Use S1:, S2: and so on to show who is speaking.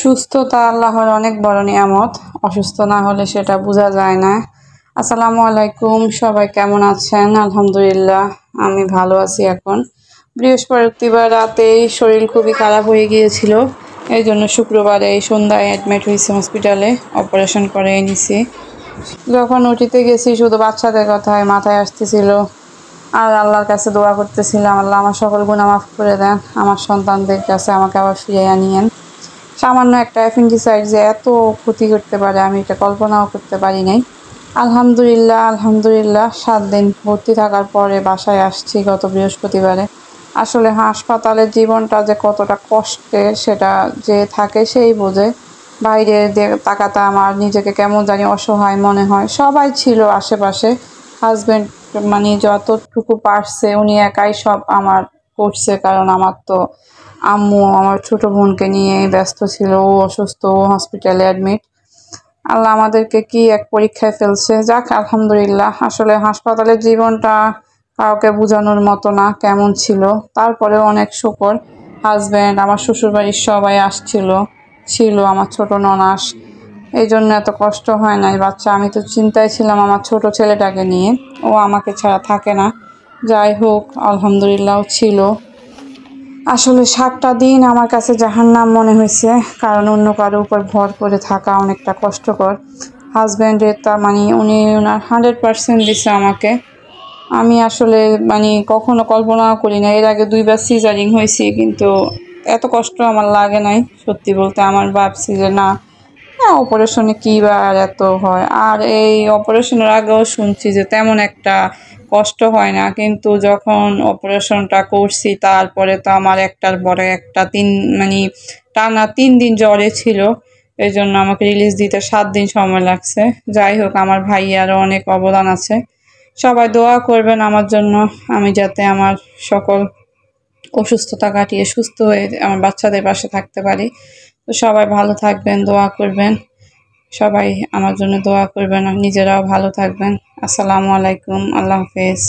S1: সুস্থতা আল্লাহর অনেক বড় নিয়ামত। অসুস্থ না হলে সেটা বোঝা যায় না। আসসালামু আলাইকুম, সবাই কেমন আছেন? আলহামদুলিল্লাহ আমি ভালো আছি। এখন বৃহস্পতিবার রাতেই শরীর খুবই খারাপ হয়ে গিয়েছিল, এই জন্য শুক্রবারে এই সন্ধ্যায় অ্যাডমিট হয়েছি হসপিটালে, অপারেশন করে এনেছি। যখন উঠিতে গেছি শুধু বাচ্চাদের কথাই মাথায় আসতেছিল, আর আল্লাহর কাছে দোয়া করতেছিলাম, আল্লাহ আমার সকল গুনাহ মাফ করে দেন, আমার সন্তানদের কাছে আমাকে আবার ফিরিয়ে আনিয়েন। সামান্য একটা অ্যাপেন্ডিসাইড যে এত ক্ষতি করতে পারে আমি এটা কল্পনাও করতে পারি নাই। আলহামদুলিল্লাহ আলহামদুলিল্লাহ 7 দিন ভর্তি থাকার পরে বাসায় আসছি গত বৃহস্পতিবারে। আসলে হাসপাতালের জীবনটা যে কতটা কষ্টের সেটা যে থাকে সেই বোঝে। বাইরে তাকাতে আমার নিজেকে কেমন জানি অসহায় মনে হয়। সবাই ছিল আশেপাশে, হাজব্যান্ড মানে যতটুকু পারছে উনি একাই সব আমার করছে, কারণ আমার তো আম্মু আমার ছোট বোনকে নিয়ে ব্যস্ত ছিল, ও অসুস্থ, ও হসপিটালে অ্যাডমিট। আল্লাহ আমাদেরকে কি এক পরীক্ষায় ফেলছে। যাক আলহামদুলিল্লাহ। আসলে হাসপাতালের জীবনটা কাউকে বোঝানোর মতো না কেমন ছিল, তারপরেও অনেক শুকর। হাজব্যান্ড, আমার শ্বশুরবাড়ির সবাই ছিল, আমার ছোট ননাস, এই জন্য এত কষ্ট হয় নাই। বাচ্চা, আমি তো চিন্তায় ছিলাম আমার ছোট ছেলেটাকে নিয়ে, ও আমাকে ছাড়া থাকে না। যাই হোক আলহামদুলিল্লাহ ছিল। আসলে 7টা দিন আমার কাছে জাহান্নাম মনে হয়েছে, কারণ অন্য কারোর উপর ভর করে থাকা অনেকটা কষ্টকর। হাজব্যান্ডের তা মানে উনি ওনার 100% দিছে আমাকে। আমি আসলে কখনো কল্পনাও করি না। এর আগে 2বার সিজারিং হয়েছি, কিন্তু এত কষ্ট আমার লাগে নাই। সত্যি বলতে আমার ভাবছি যে না, অপারেশনে কী বা আর এত হয়। আর এই অপারেশনের আগেও শুনছি যে তেমন একটা কষ্ট হয় না, কিন্তু যখন অপারেশনটা করছি তারপরে তো আমার একটার পরে একটা টানা 3 দিন জ্বরে ছিল। এই জন্য আমাকে রিলিজ দিতে 7 দিন সময় লাগছে। যাই হোক, আমার ভাইয়ারও অনেক অবদান আছে। সবাই দোয়া করবেন আমার জন্য, আমি যাতে আমার সকল অসুস্থতা কাটিয়ে সুস্থ হয়ে আমার বাচ্চাদের পাশে থাকতে পারি। তো সবাই ভালো থাকবেন, দোয়া করবেন। সবাই আমার জন্য দোয়া করবেন, নিজেরাও ভালো থাকবেন। আসসালামু আলাইকুম, আল্লাহ হাফেজ।